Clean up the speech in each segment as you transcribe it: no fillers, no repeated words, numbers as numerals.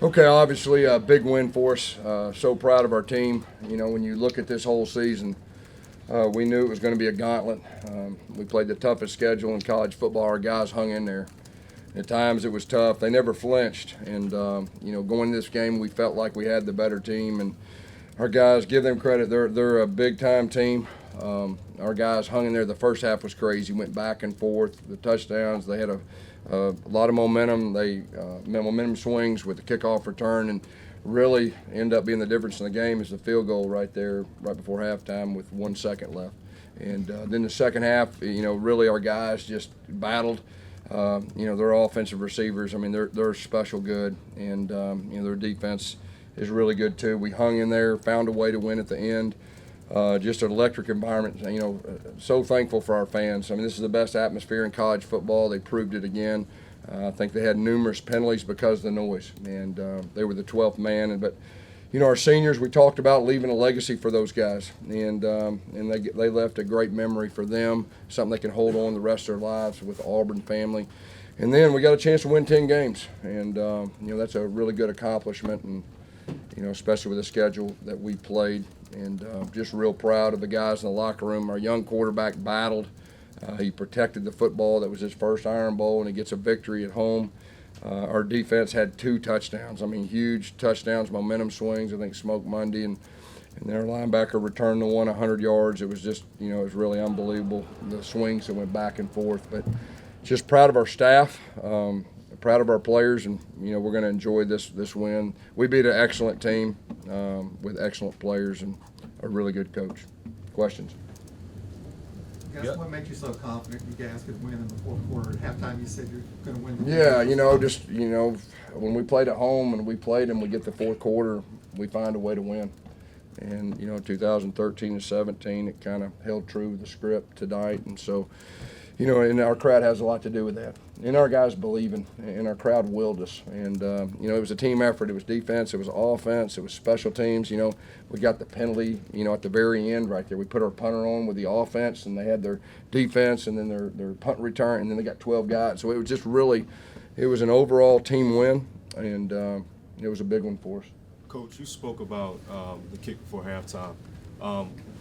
Okay, obviously a big win for us. So proud of our team. You know, when you look at this whole season, we knew it was going to be a gauntlet. We played the toughest schedule in college football. Our guys hung in there. At times it was tough. They never flinched. And, you know, going into this game, we felt like we had the better team. And our guys, give them credit, they're a big-time team. Our guys hung in there. The first half was crazy. Went back and forth. The touchdowns, they had a lot of momentum. They momentum swings with the kickoff return, and really end up being the difference in the game is the field goal right there, right before halftime with 1 second left. And then the second half, you know, really our guys just battled. You know, their offensive receivers, I mean, they're special good, and you know, their defense is really good too. We hung in there, found a way to win at the end. Just an electric environment. You know, so thankful for our fans. I mean, this is the best atmosphere in college football. They proved it again. I think they had numerous penalties because of the noise, and they were the 12th man. But you know, our seniors, we talked about leaving a legacy for those guys, and they left a great memory for them, something they can hold on the rest of their lives with the Auburn family. And then we got a chance to win 10 games, and you know, that's a really good accomplishment, and you know, especially with the schedule that we played. And just real proud of the guys in the locker room. Our young quarterback battled. He protected the football. That was his first Iron Bowl, and he gets a victory at home. Our defense had 2 touchdowns. I mean, huge touchdowns, momentum swings. I think Smoke Monday and their linebacker returned the one 100 yards. It was just, you know, it was really unbelievable, the swings that went back and forth. But just proud of our staff, proud of our players, and, you know, we're going to enjoy this win. We beat an excellent team with excellent players and a really good coach. Questions? Guys, what makes you so confident you guys could win in the fourth quarter? At halftime, you said you're going to win. Yeah, you know, just, you know, when we played at home and we played and we get the fourth quarter, we find a way to win. And, you know, 2013 and 17, it kind of held true with the script tonight. And so, you know, and our crowd has a lot to do with that. And our guys believing, and our crowd willed us. And, you know, it was a team effort. It was defense, it was offense, it was special teams. You know, we got the penalty, you know, at the very end right there. We put our punter on with the offense, and they had their defense, and then their punt return, and then they got 12 guys. So it was just really, it was an overall team win, and it was a big one for us. Coach, you spoke about the kick before halftime,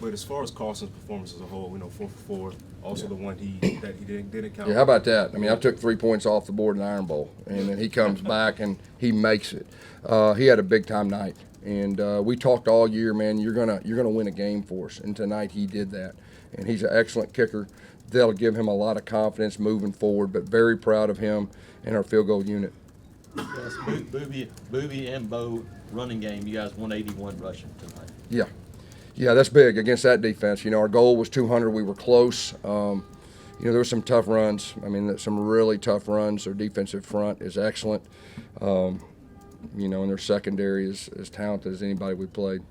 but as far as Carson's performance as a whole, you know, 4 for 4, also the one that he didn't count. Yeah, how about that? I mean, I took 3 points off the board in the Iron Bowl, and then he comes back and he makes it. He had a big time night, and we talked all year, man. You're gonna win a game for us, and tonight he did that. And he's an excellent kicker. That'll give him a lot of confidence moving forward. But very proud of him and our field goal unit. Yes, Booby and Bo running game. You guys 181 rushing tonight. Yeah. Yeah, that's big against that defense. You know, our goal was 200. We were close. You know, there were some tough runs. I mean, some really tough runs. Their defensive front is excellent. You know, and their secondary is as talented as anybody we played.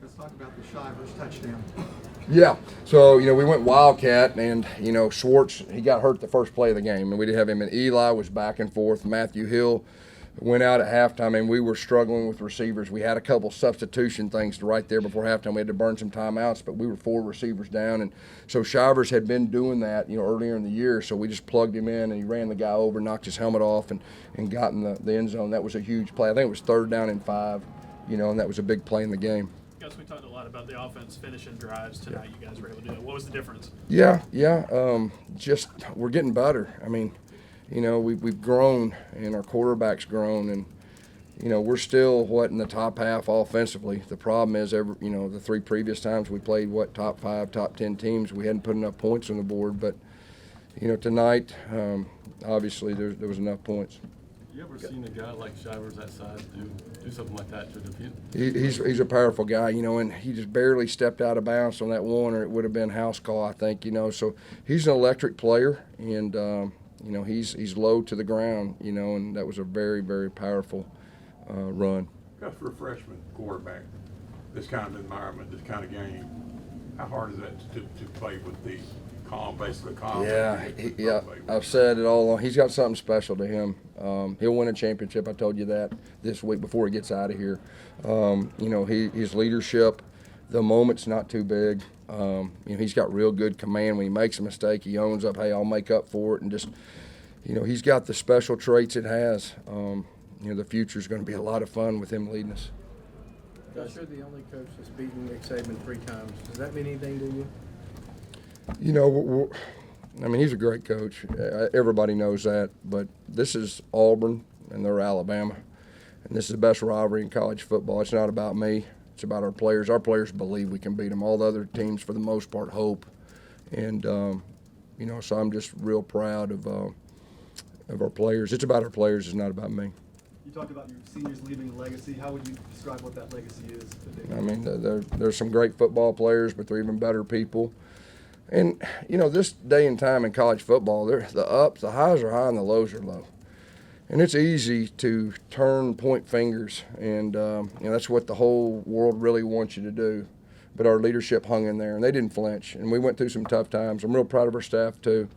Let's talk about the Shivers touchdown. Yeah. So, you know, we went Wildcat, and, you know, Schwartz, he got hurt the first play of the game, and we did have him. And Eli was back and forth. Matthew Hill went out at halftime, and we were struggling with receivers. We had a couple substitution things right there before halftime. We had to burn some timeouts, but we were 4 receivers down. And so Shivers had been doing that, you know, earlier in the year. So we just plugged him in, and he ran the guy over, knocked his helmet off, and got in the end zone. That was a huge play. I think it was 3rd down and 5, you know, and that was a big play in the game. Guys, we talked a lot about the offense finishing drives tonight. You guys were able to do that. What was the difference? Yeah. Just we're getting better. I mean, you know, we've grown, and our quarterback's grown, and, you know, we're still, in the top half offensively. The problem is, you know, the 3 previous times we played, top 5, top 10 teams, we hadn't put enough points on the board. But, you know, tonight, obviously there was enough points. You ever seen a guy like Shivers that size do something like that to defend? He's a powerful guy, you know, and he just barely stepped out of bounds on that one, or it would have been house call, I think, you know. So he's an electric player, and you know, he's low to the ground, you know, and that was a very, very powerful run. Just for a freshman quarterback, this kind of environment, this kind of game, how hard is that to play with the basically calm? Yeah, I've said it all along. He's got something special to him. He'll win a championship. I told you that this week before he gets out of here. You know, his leadership, the moment's not too big. You know, he's got real good command. When he makes a mistake, he owns up, hey, I'll make up for it. And just, you know, he's got the special traits it has. the future is going to be a lot of fun with him leading us. Josh, you're the only coach that's beaten Nick Saban 3 times. Does that mean anything to you? I mean, he's a great coach. Everybody knows that. But this is Auburn, and they're Alabama. And this is the best rivalry in college football. It's not about me. It's about our players. Our players believe we can beat them. All the other teams, for the most part, hope. And, so I'm just real proud of our players. It's about our players. It's not about me. You talked about your seniors leaving a legacy. How would you describe what that legacy is? I mean, there's some great football players, but they're even better people. And, this day and time in college football, the ups, the highs are high and the lows are low. And it's easy to point fingers, and that's what the whole world really wants you to do. But our leadership hung in there, and they didn't flinch. And we went through some tough times. I'm real proud of our staff, too.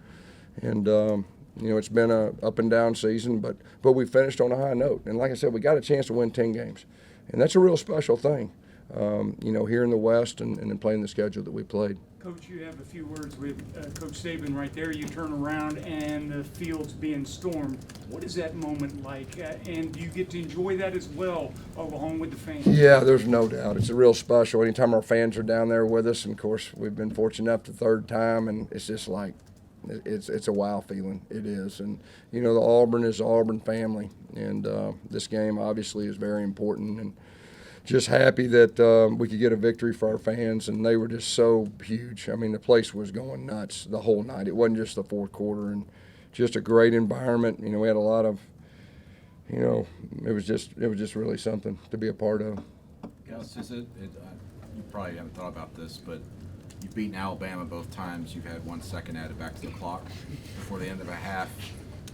And, it's been a up and down season, but we finished on a high note. And like I said, we got a chance to win 10 games. And that's a real special thing, here in the West and in playing the schedule that we played. Coach, you have a few words with Coach Saban right there. You turn around and the field's being stormed. What is that moment like? And do you get to enjoy that as well along with the fans? Yeah, there's no doubt. It's a real special. Anytime our fans are down there with us, and of course we've been fortunate enough the third time, and it's just like, it's a wow feeling. It is. And, the Auburn is the Auburn family, and this game obviously is very important. And just happy that we could get a victory for our fans, and they were just so huge. I mean, the place was going nuts the whole night. It wasn't just the fourth quarter, and just a great environment. We had a lot of, it was just really something to be a part of. Gus, you probably haven't thought about this, but you've beaten Alabama both times. You've had 1 second added back to the clock before the end of a half.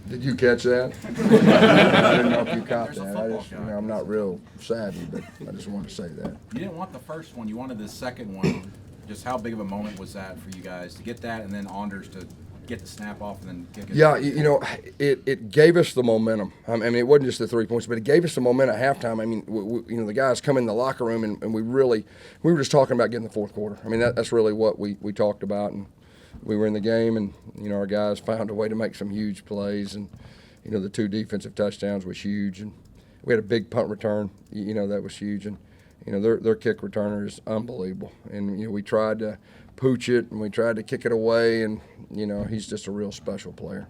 Did you catch that? I didn't know if you caught that. I'm not real savvy, but I just wanted to say that. You didn't want the first one. You wanted the second one. Just how big of a moment was that for you guys to get that, and then Anders to get the snap off and then kick it? Yeah, it gave us the momentum. I mean, it wasn't just the 3 points, but it gave us the momentum at halftime. I mean, the guys come in the locker room, and we were just talking about getting the fourth quarter. I mean, that's really what we talked about, and we were in the game, and our guys found a way to make some huge plays, and the 2 defensive touchdowns was huge, and we had a big punt return. That was huge, and their kick returner is unbelievable, and we tried to pooch it, and we tried to kick it away, and he's just a real special player.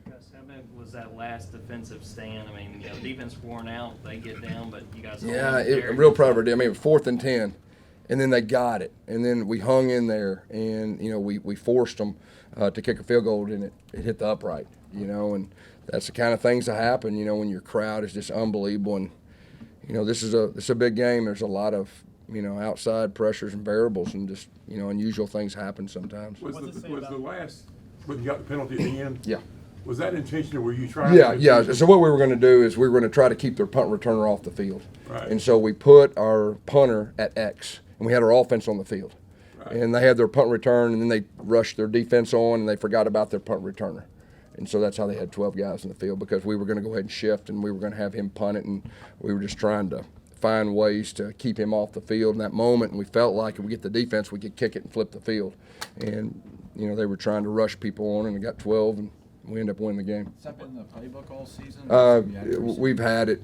Gus, how big was that last defensive stand? I mean, defense worn out, they get down, but you guys. Yeah, I'm real proud of our team. I mean, it was 4th and 10. And then they got it, and then we hung in there, and we forced them to kick a field goal, and it hit the upright, and that's the kind of things that happen, when your crowd is just unbelievable, and this is a big game. There's a lot of outside pressures and variables, and just unusual things happen sometimes. Was the last when you got the penalty at the end? Yeah. Was that intentional? Were you trying? Yeah. So what we were going to do is we were going to try to keep their punt returner off the field, right. And so we put our punter at X. And we had our offense on the field. Right. And they had their punt return, and then they rushed their defense on, and they forgot about their punt returner. And so that's how they had 12 guys in the field, because we were going to go ahead and shift, and we were going to have him punt it, and we were just trying to find ways to keep him off the field in that moment. And we felt like if we get the defense, we could kick it and flip the field. And, they were trying to rush people on, and we got 12, and we ended up winning the game. Has that been the playbook all season? We've had it,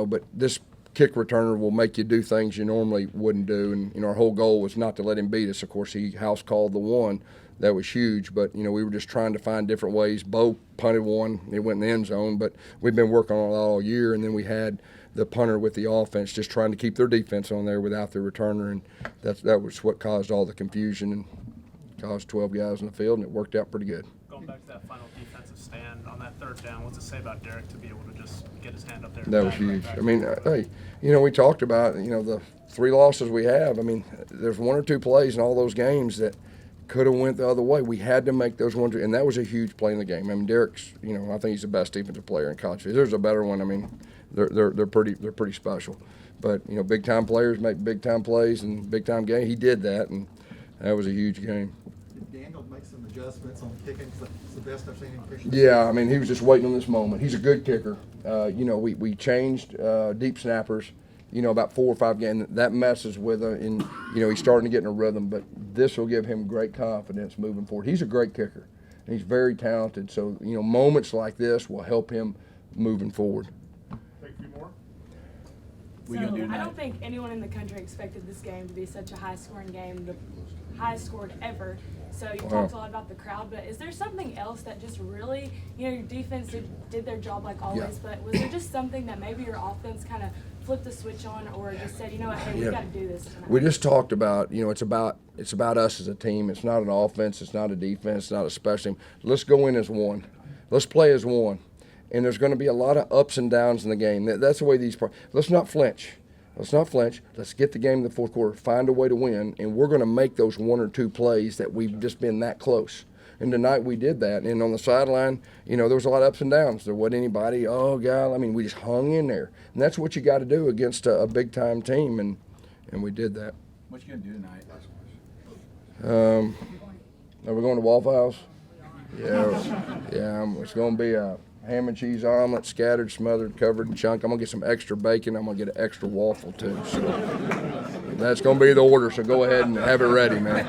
but this kick returner will make you do things you normally wouldn't do, and our whole goal was not to let him beat us. Of course, he house called the one. That was huge, but we were just trying to find different ways. Bo punted one, it went in the end zone, but we've been working on it all year, and then we had the punter with the offense just trying to keep their defense on there without their returner, and that was what caused all the confusion and caused 12 guys in the field, and it worked out pretty good. Going back to that final defensive stand on that 3rd down, what's it say about Derek to be able to just get his hand up there? That was huge. I mean, hey, we talked about, the 3 losses we have. I mean, there's 1 or 2 plays in all those games that could have went the other way. We had to make those ones, and that was a huge play in the game. I mean, Derek's, I think he's the best defensive player in college. If there's a better one, I mean, they're pretty special. But, big time players make big time plays and big time game. He did that, and that was a huge game. Did Daniel make some adjustments on kicking? It's the best I've seen him kick. Yeah, I mean, he was just waiting on this moment. He's a good kicker. We changed deep snappers, about 4 or 5 games. That messes with him, and, he's starting to get in a rhythm. But this will give him great confidence moving forward. He's a great kicker, and he's very talented. So, moments like this will help him moving forward. What you gonna do I tonight? don't think anyone in the country expected this game to be such a high-scoring game, the highest scored ever. So you Wow. talked a lot about the crowd, but is there something else that just really, you know, your defense did their job like always, but was there just something that maybe your offense kind of flipped the switch on, or just said, you know what, hey, we Yeah. got to do this tonight? We just talked about, you know, it's about us as a team. It's not an offense. It's not a defense. It's not a special team. Let's go in as one. Let's play as one. And there's going to be a lot of ups and downs in the game. That's the way these. Let's not flinch. Let's not flinch. Let's get the game in the fourth quarter. Find a way to win, and we're going to make those one or two plays that we've just been that close. And tonight we did that. And on the sideline, you know, there was a lot of ups and downs. There wasn't anybody, oh, God, I mean, we just hung in there. And that's what you got to do against a big-time team, and we did that. What you gonna do tonight? Are we going to Waffle House? Yeah. It's going to be a ham and cheese omelet, scattered, smothered, covered in chunk. I'm going to get some extra bacon. I'm going to get an extra waffle, too. So that's going to be the order, so go ahead and have it ready, man.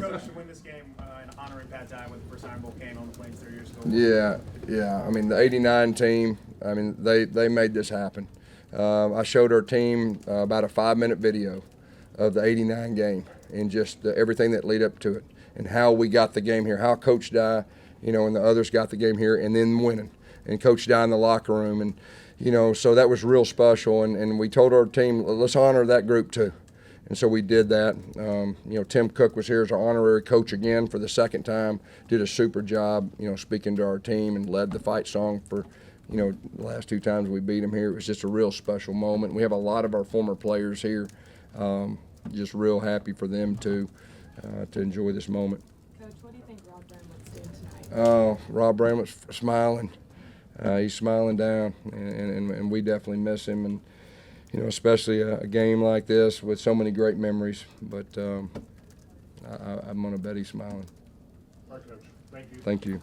Coach, to win this game and honoring Pat Dye when the first Iron Bowl came on the Plains 3 years ago. Yeah. I mean, the '89 team, I mean, they made this happen. I showed our team about a 5-minute video of the '89 game and just everything that lead up to it and how we got the game here, how Coach Dye, you know, and the others got the game here and then winning, and Coach Dye in the locker room. And, you know, so that was real special. And we told our team, let's honor that group too. And so we did that. You know, Tim Cook was here as our honorary coach again for the second time, did a super job, you know, speaking to our team and led the fight song for, you know, the last 2 times we beat them here. It was just a real special moment. We have a lot of our former players here. Just real happy for them to enjoy this moment. Coach, what do you think Rob Bramlett's doing tonight? Oh, Rob Bramlett's smiling. He's smiling down, and we definitely miss him. And, you know, especially a game like this with so many great memories. But I'm going to bet he's smiling. All right, Coach. Thank you. Thank you.